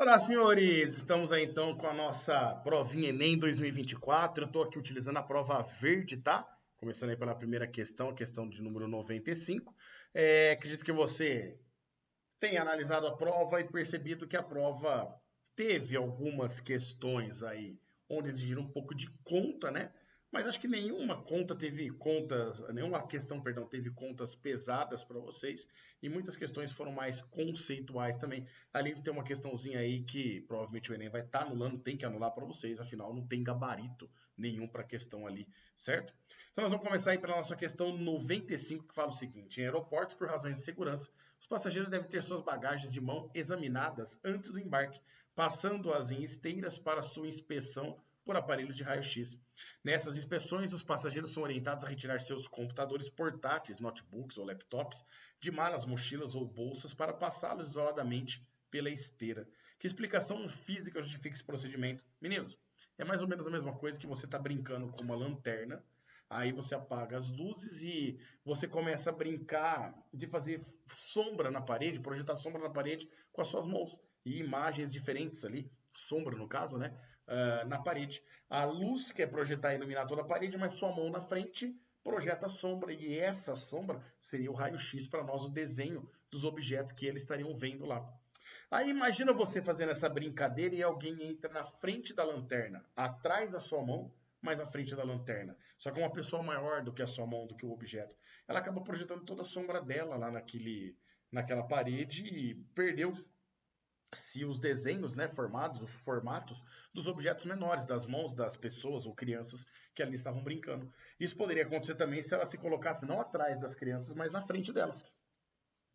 Olá, senhores! Estamos aí então com a nossa provinha Enem 2024. Eu estou aqui utilizando a prova verde, tá? Começando aí pela primeira questão, a questão de número 95. Acredito que você tenha analisado a prova e percebido que a prova teve algumas questões aí onde exigiram um pouco de conta, né? Mas acho que nenhuma questão, perdão, teve contas pesadas para vocês e muitas questões foram mais conceituais também. Além de ter uma questãozinha aí que provavelmente o Enem vai estar anulando, tem que anular para vocês, afinal não tem gabarito nenhum para a questão ali, certo? Então nós vamos começar aí pela nossa questão 95, que fala o seguinte: em aeroportos, por razões de segurança, os passageiros devem ter suas bagagens de mão examinadas antes do embarque, passando-as em esteiras para sua inspeção por aparelhos de raio-x. Nessas inspeções, os passageiros são orientados a retirar seus computadores portáteis, notebooks ou laptops de malas, mochilas ou bolsas para passá-los isoladamente pela esteira. Que explicação física justifica esse procedimento? Meninos, é mais ou menos a mesma coisa que você está brincando com uma lanterna. Aí você apaga as luzes e você começa a brincar de fazer sombra na parede, projetar sombra na parede com as suas mãos e imagens diferentes ali, sombra no caso, né? Na parede. A luz quer projetar e iluminar toda a parede, mas sua mão na frente projeta a sombra e essa sombra seria o raio-x para nós, o desenho dos objetos que eles estariam vendo lá. Aí imagina você fazendo essa brincadeira e alguém entra na frente da lanterna, atrás da sua mão, mas à frente da lanterna. Só que uma pessoa maior do que a sua mão, do que o objeto. Ela acaba projetando toda a sombra dela lá naquela parede e perdeu se os desenhos, né, formados, os formatos dos objetos menores, das mãos das pessoas ou crianças que ali estavam brincando. Isso poderia acontecer também se ela se colocasse não atrás das crianças, mas na frente delas,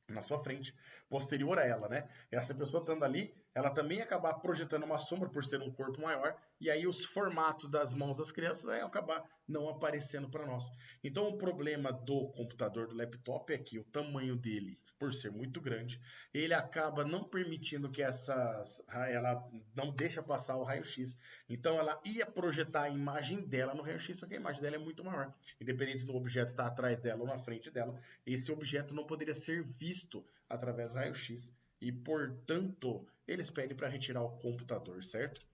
na sua frente, posterior a ela, né? Essa pessoa estando ali, ela também ia acabar projetando uma sombra por ser um corpo maior, e aí os formatos das mãos das crianças vai acabar não aparecendo para nós. Então o problema do computador, do laptop, é que o tamanho dele, por ser muito grande, ele acaba não permitindo que ela não deixa passar o raio-x. Então ela ia projetar a imagem dela no raio-x, só que a imagem dela é muito maior. Independente do objeto estar atrás dela ou na frente dela, esse objeto não poderia ser visto através do raio-x e, portanto, eles pedem para retirar o computador, certo?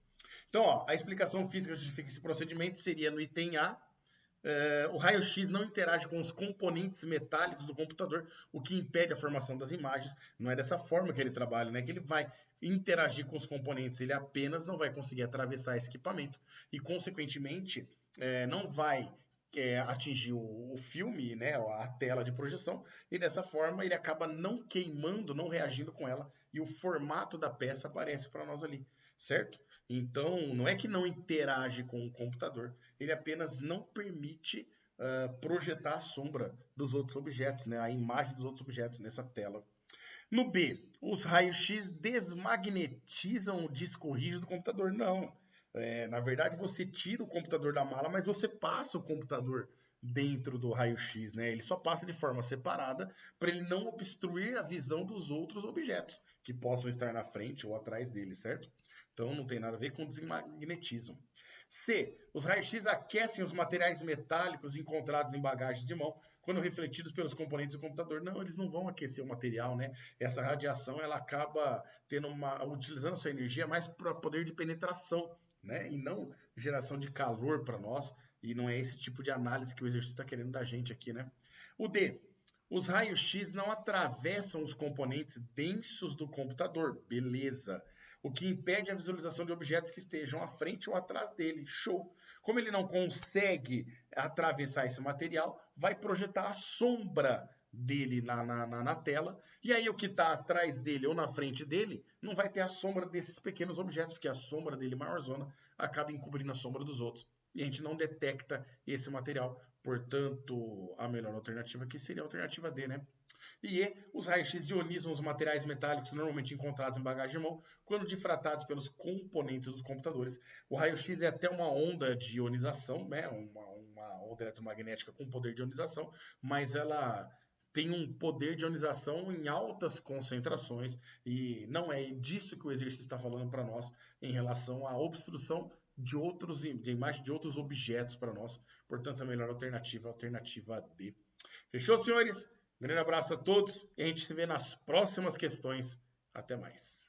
Então, ó, a explicação física que justifica esse procedimento seria no item A. O raio-x não interage com os componentes metálicos do computador, o que impede a formação das imagens. Não é dessa forma que ele trabalha, né? Que ele vai interagir com os componentes, ele apenas não vai conseguir atravessar esse equipamento e, consequentemente, não vai atingir o filme, né, a tela de projeção, e dessa forma ele acaba não queimando, não reagindo com ela, e o formato da peça aparece para nós ali, certo? Então, não é que não interage com o computador, ele apenas não permite projetar a sombra dos outros objetos, né, a imagem dos outros objetos nessa tela. No B, os raios-x desmagnetizam o disco rígido do computador. Não. Na verdade, você tira o computador da mala, mas você passa o computador dentro do raio-x, né? Ele só passa de forma separada para ele não obstruir a visão dos outros objetos que possam estar na frente ou atrás dele, certo? Então não tem nada a ver com desmagnetizam. C. Os raios-x aquecem os materiais metálicos encontrados em bagagens de mão quando refletidos pelos componentes do computador. Não, eles não vão aquecer o material, né? Essa radiação ela acaba utilizando sua energia mais para poder de penetração, né? E não geração de calor para nós. E não é esse tipo de análise que o exercício está querendo da gente aqui, né? O D. Os raios-x não atravessam os componentes densos do computador. Beleza. O que impede a visualização de objetos que estejam à frente ou atrás dele. Show. Como ele não consegue atravessar esse material, vai projetar a sombra dele na tela, e aí o que está atrás dele ou na frente dele não vai ter a sombra desses pequenos objetos, porque a sombra dele, maiorzona, acaba encobrindo a sombra dos outros. E a gente não detecta esse material. Portanto, a melhor alternativa aqui seria a alternativa D, né? E os raios-x ionizam os materiais metálicos normalmente encontrados em bagagem de mão quando difratados pelos componentes dos computadores. O raio-x é até uma onda de ionização, né? Uma onda eletromagnética com poder de ionização, mas ela tem um poder de ionização em altas concentrações e não é disso que o exercício está falando para nós em relação à obstrução de imagem de outros objetos para nós. Portanto, a melhor alternativa é a alternativa D. Fechou, senhores? Um grande abraço a todos e a gente se vê nas próximas questões. Até mais.